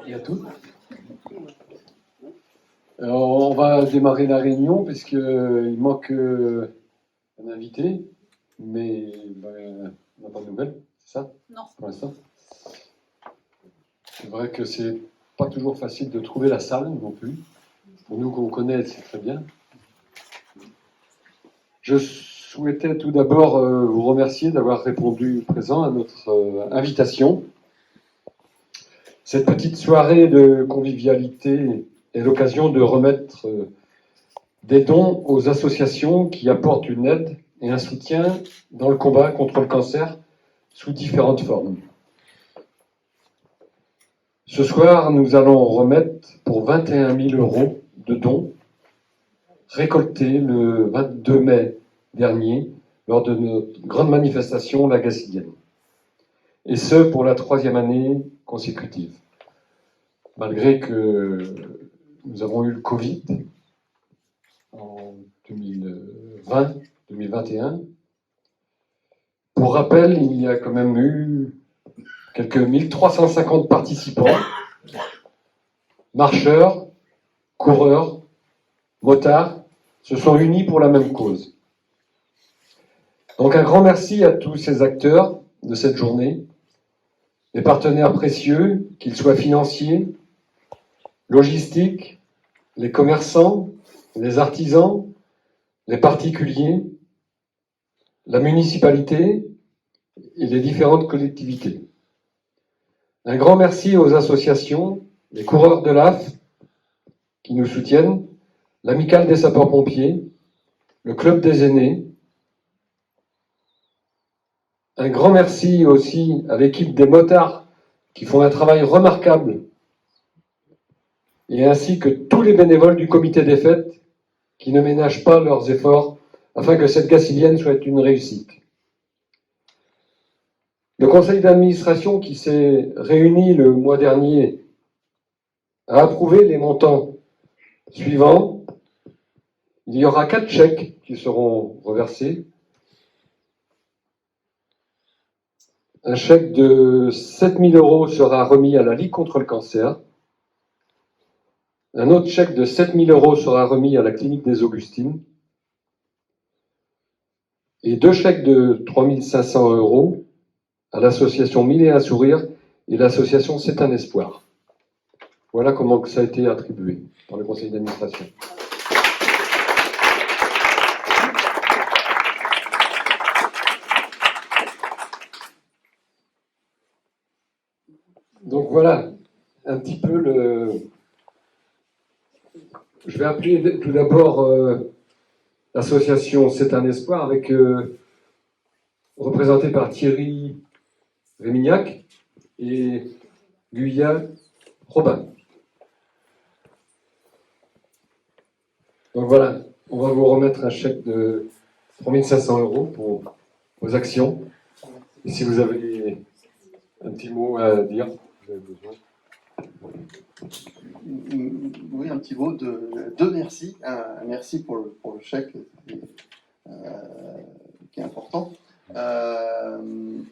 Il y a tout. Alors, on va démarrer la réunion puisqu'il manque un invité, mais on n'a pas de nouvelles, c'est ça? Non. Pour l'instant. C'est vrai que c'est pas toujours facile de trouver la salle non plus. Pour nous qu'on connaît, c'est très bien. Je souhaitais tout d'abord vous remercier d'avoir répondu présent à notre invitation. Cette petite soirée de convivialité est l'occasion de remettre des dons aux associations qui apportent une aide et un soutien dans le combat contre le cancer sous différentes formes. Ce soir, nous allons remettre pour 21 000 € de dons récoltés le 22 mai dernier lors de notre grande manifestation La Gassidienne. Et ce, pour la 3e année consécutive. Malgré que nous avons eu le Covid en 2020-2021. Pour rappel, il y a quand même eu quelques 1350 participants, marcheurs, coureurs, motards, se sont unis pour la même cause. Donc un grand merci à tous ces acteurs de cette journée, les partenaires précieux, qu'ils soient financiers, logistiques, les commerçants, les artisans, les particuliers, la municipalité et les différentes collectivités. Un grand merci aux associations, les coureurs de l'AF qui nous soutiennent, l'Amicale des sapeurs-pompiers, le Club des aînés. Un grand merci aussi à l'équipe des motards qui font un travail remarquable et ainsi que tous les bénévoles du comité des fêtes qui ne ménagent pas leurs efforts afin que cette Gassilienne soit une réussite. Le conseil d'administration qui s'est réuni le mois dernier a approuvé les montants suivants. Il y aura 4 chèques qui seront reversés. Un chèque de 7 000 € sera remis à la Ligue contre le cancer. Un autre chèque de 7 000 € sera remis à la clinique des Augustines. Et 2 chèques de 3 500 € à l'association Mille et un sourires et l'association C'est un espoir. Voilà comment ça a été attribué par le conseil d'administration. Donc voilà, un petit peu le... Je vais appeler tout d'abord l'association C'est un espoir, avec représentée par Thierry Rémignac et Guyane Robin. Donc voilà, on va vous remettre un chèque de 3 500 € pour vos actions. Et si vous avez un petit mot à dire, vous avez besoin. Oui, un petit mot de merci. Un merci pour le chèque qui est important.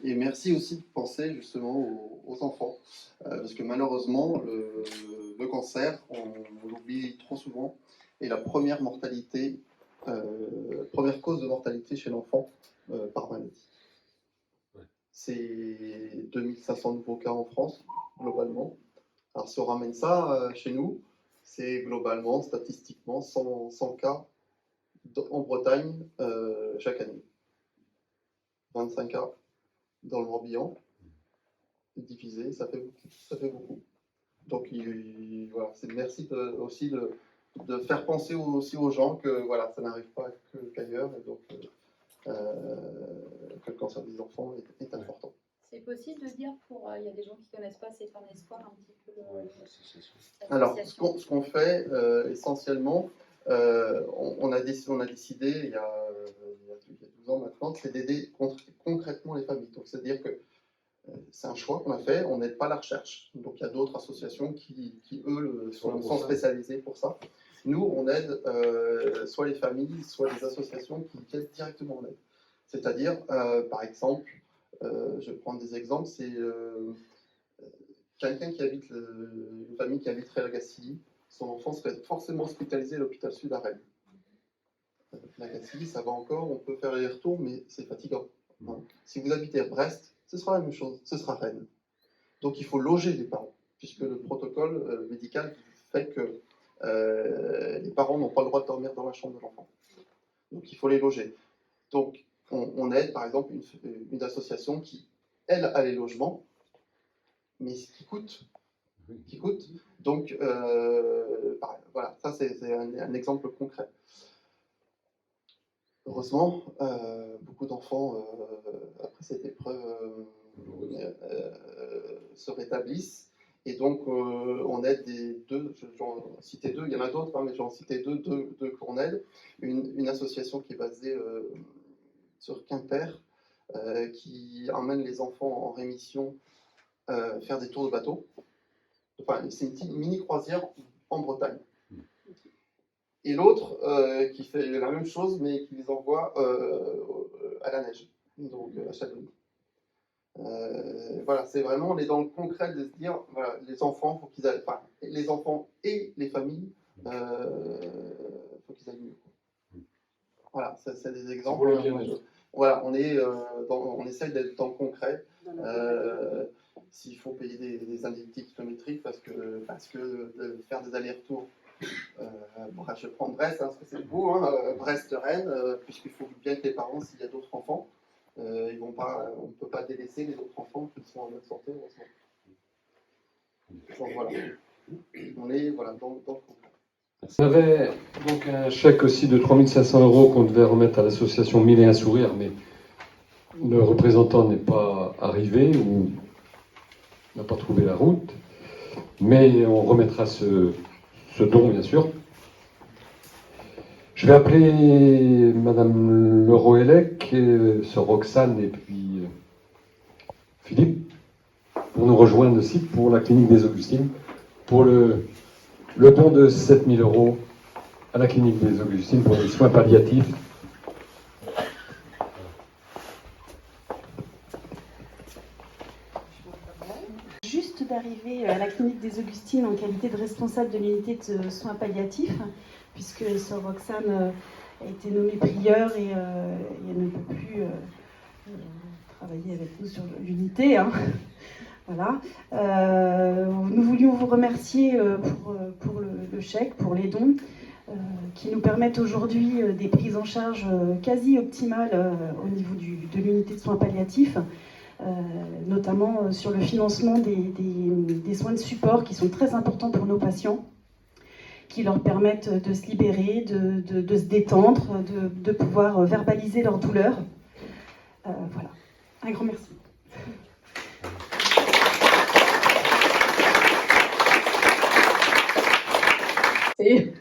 Et merci aussi de penser justement aux enfants. Parce que malheureusement, le cancer, on l'oublie trop souvent, est la première mortalité, première cause de mortalité chez l'enfant par maladie. C'est 2500 nouveaux cas en France, globalement. Alors si on ramène ça chez nous, c'est globalement, statistiquement, 100 cas en Bretagne chaque année. 25 cas dans le Morbihan, divisé, ça fait beaucoup. Donc voilà, c'est merci aussi de faire penser aussi aux gens que voilà, ça n'arrive pas qu'ailleurs, et donc que le cancer des enfants est important. C'est possible de dire, il y a des gens qui ne connaissent pas, C'est un espoir, un petit peu l'association. Alors, ce qu'on fait essentiellement, on a décidé il y a 12 ans maintenant, c'est d'aider concrètement les familles. Donc, c'est-à-dire que c'est un choix qu'on a fait, on n'aide pas la recherche. Donc, il y a d'autres associations qui eux, sont spécialisées pour ça. Nous, on aide soit les familles, soit les associations qui viennent directement en aide. C'est-à-dire, par exemple, je vais prendre des exemples, c'est quelqu'un qui habite, une famille qui habiterait à Gacilly, son enfant serait forcément hospitalisé à l'hôpital Sud à Rennes. La Gacilly, ça va encore, on peut faire les retours, mais c'est fatigant. Hein. Si vous habitez à Brest, ce sera la même chose, ce sera Rennes. Donc il faut loger les parents, puisque le protocole médical fait que les parents n'ont pas le droit de dormir dans la chambre de l'enfant. Donc il faut les loger. Donc on aide par exemple une association qui, elle, a les logements, mais qui coûte. Donc voilà, ça c'est un exemple concret. Heureusement, beaucoup d'enfants, après cette épreuve, se rétablissent. Et donc, on aide j'en citais deux, il y en a d'autres, hein, mais j'en citais deux qu'on aide. Une association qui est basée sur Quimper, qui emmène les enfants en rémission faire des tours de bateau. Enfin, c'est une mini-croisière en Bretagne. Et l'autre qui fait la même chose, mais qui les envoie à la neige, donc à Châteauneuf. Voilà, c'est vraiment, on est dans le concret de se dire, voilà, les enfants, faut qu'ils aillent, enfin, les enfants et les familles, faut qu'ils aillent mieux. Voilà, c'est des exemples. Voilà, on essaye d'être dans le concret. S'il faut payer des indemnités kilométriques parce que faire des allers-retours. Je prends Brest, hein, parce que c'est beau, hein, Brest-Rennes, puisqu'il faut bien que les parents, s'il y a d'autres enfants, on ne peut pas délaisser les autres enfants qui sont en bonne santé, heureusement. Donc voilà, on est dans le concret. On avait donc un chèque aussi de 3 500 € qu'on devait remettre à l'association Mille et un sourires, mais le représentant n'est pas arrivé ou n'a pas trouvé la route. Mais on remettra ce don, bien sûr. Je vais appeler Madame Leroellec, Sœur Roxane et puis Philippe pour nous rejoindre aussi pour la clinique des Augustines, pour le don de 7 000 € à la clinique des Augustines pour les soins palliatifs. Juste d'arriver à la clinique des Augustines en qualité de responsable de l'unité de soins palliatifs, puisque Sœur Roxane a été nommée prieure et elle ne peut plus travailler avec nous sur l'unité. Hein. Voilà. Nous voulions vous remercier pour le chèque, pour les dons, qui nous permettent aujourd'hui des prises en charge quasi optimales au niveau de l'unité de soins palliatifs. Notamment sur le financement des soins de support qui sont très importants pour nos patients, qui leur permettent de se libérer, de se détendre, de pouvoir verbaliser leur douleur. Voilà, un grand merci. C'est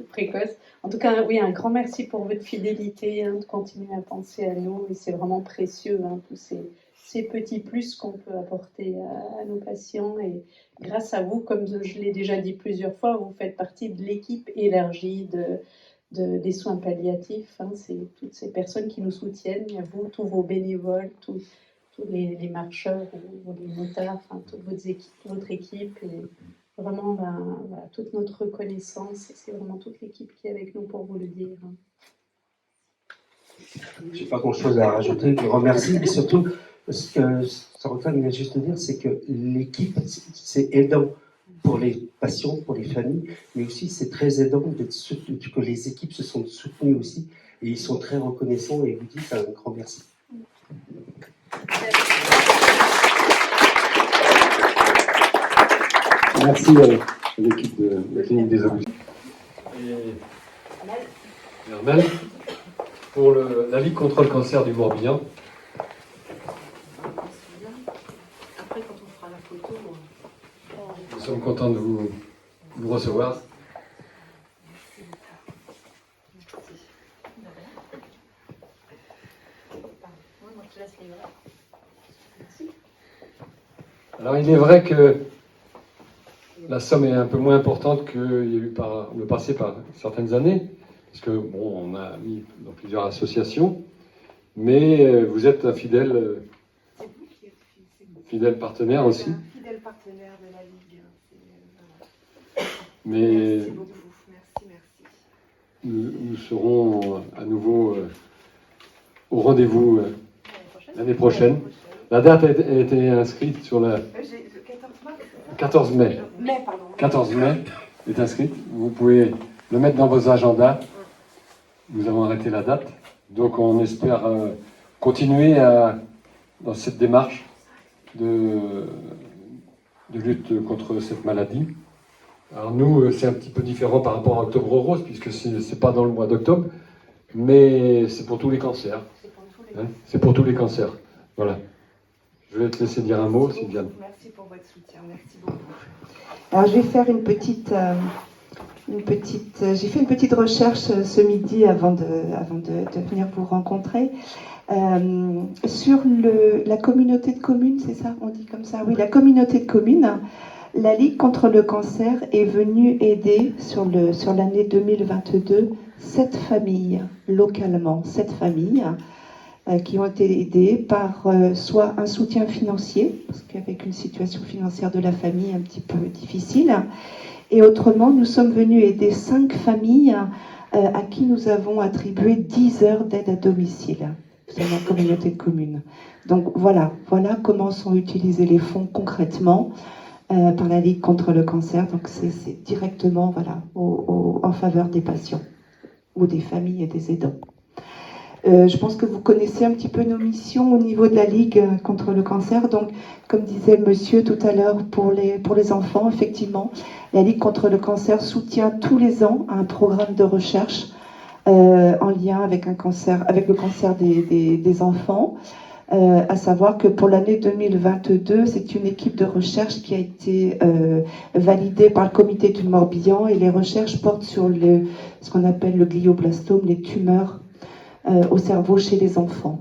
précoce. En tout cas, oui, un grand merci pour votre fidélité, hein, de continuer à penser à nous. Et c'est vraiment précieux, hein, tous ces petits plus qu'on peut apporter à nos patients. Et grâce à vous, comme je l'ai déjà dit plusieurs fois, vous faites partie de l'équipe élargie des soins palliatifs. Hein. C'est toutes ces personnes qui nous soutiennent. Il y a vous, tous vos bénévoles, tous les marcheurs ou les motards, enfin, toute votre équipe. Et vraiment, voilà, toute notre reconnaissance. Et c'est vraiment toute l'équipe qui est avec nous pour vous le dire. Hein. Je n'ai pas grand-chose à rajouter, je remercie, mais surtout, ce que Sorotan vient juste de dire, c'est que l'équipe, c'est aidant pour les patients, pour les familles, mais aussi c'est très aidant que les équipes se sont soutenues aussi, et ils sont très reconnaissants, et vous dites un grand merci. Merci à l'équipe de la clinique des Augustines. Et Hermel, pour la Ligue contre le cancer du Morbihan. Après, quand on fera la photo. Nous sommes contents de vous recevoir. Moi, je te laisse les bras. Alors, il est vrai que la somme est un peu moins importante qu'il y a eu par le passé par certaines années, parce que bon, on a mis dans plusieurs associations, mais vous êtes un fidèle partenaire aussi. Fidèle partenaire de la Ligue. Mais Merci beaucoup. Merci. nous serons à nouveau au rendez-vous l'année prochaine. La date a été inscrite sur la 14 mai. 14 mai est inscrite. Vous pouvez le mettre dans vos agendas. Nous avons arrêté la date. Donc on espère continuer dans cette démarche de lutte contre cette maladie. Alors nous, c'est un petit peu différent par rapport à Octobre Rose, puisque c'est pas dans le mois d'octobre, mais c'est pour tous les cancers. C'est pour tous les cancers. Voilà. Je vais te laisser dire un mot, Sylviane. Merci pour votre soutien. Merci beaucoup. Alors, je vais faire j'ai fait une petite recherche ce midi avant de venir vous rencontrer sur la communauté de communes, c'est ça, on dit comme ça, oui, la communauté de communes. La Ligue contre le cancer est venue aider sur l'année 2022 7 familles localement, 7 familles qui ont été aidées par soit un soutien financier, parce qu'avec une situation financière de la famille un petit peu difficile, et autrement, nous sommes venus aider 5 familles à qui nous avons attribué 10 heures d'aide à domicile sur la communauté de communes. Donc voilà comment sont utilisés les fonds concrètement par la Ligue contre le cancer. Donc c'est directement en faveur des patients ou des familles et des aidants. Je pense que vous connaissez un petit peu nos missions au niveau de la Ligue contre le cancer. Donc, comme disait monsieur tout à l'heure, pour les enfants, effectivement, la Ligue contre le cancer soutient tous les ans un programme de recherche en lien avec le cancer des enfants. À savoir que pour l'année 2022, c'est une équipe de recherche qui a été validée par le comité du Morbihan, et les recherches portent sur ce qu'on appelle le glioblastome, les tumeurs au cerveau chez les enfants.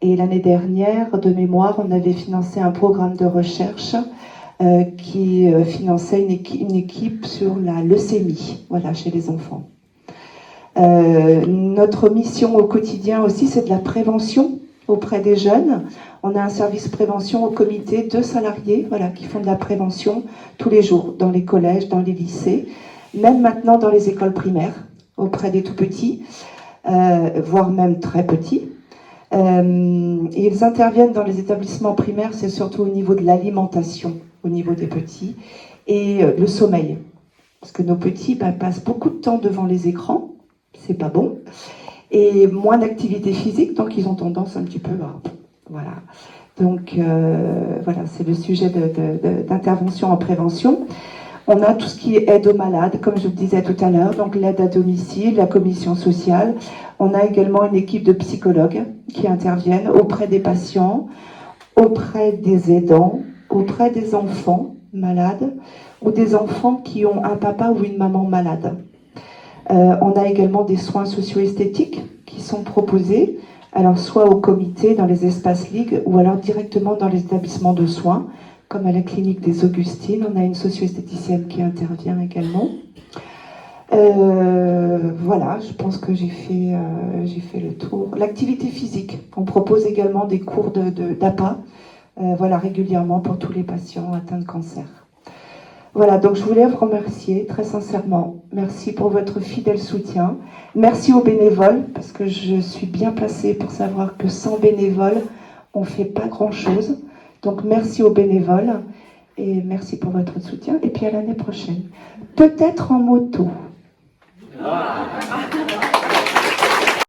Et l'année dernière, de mémoire, on avait financé un programme de recherche qui finançait une équipe sur la leucémie, chez les enfants. Notre mission au quotidien aussi, c'est de la prévention auprès des jeunes. On a un service prévention au comité, 2 salariés qui font de la prévention tous les jours, dans les collèges, dans les lycées, même maintenant dans les écoles primaires, auprès des tout-petits, voire même très petits. Et ils interviennent dans les établissements primaires, c'est surtout au niveau de l'alimentation, au niveau des petits, et le sommeil. Parce que nos petits passent beaucoup de temps devant les écrans, c'est pas bon, et moins d'activité physique, donc ils ont tendance un petit peu à... Voilà. Donc c'est le sujet d'intervention en prévention. On a tout ce qui est aide aux malades, comme je vous le disais tout à l'heure, donc l'aide à domicile, la commission sociale. On a également une équipe de psychologues qui interviennent auprès des patients, auprès des aidants, auprès des enfants malades ou des enfants qui ont un papa ou une maman malade. On a également des soins socio-esthétiques qui sont proposés, alors soit au comité, dans les espaces Ligue, ou alors directement dans les établissements de soins, comme à la clinique des Augustines. On a une socio-esthéticienne qui intervient également. Je pense que j'ai fait le tour. L'activité physique, on propose également des cours d'APA, régulièrement pour tous les patients atteints de cancer. Voilà, donc je voulais vous remercier très sincèrement. Merci pour votre fidèle soutien. Merci aux bénévoles, parce que je suis bien placée pour savoir que sans bénévoles, on ne fait pas grand-chose. Donc merci aux bénévoles et merci pour votre soutien. Et puis à l'année prochaine. Peut-être en moto.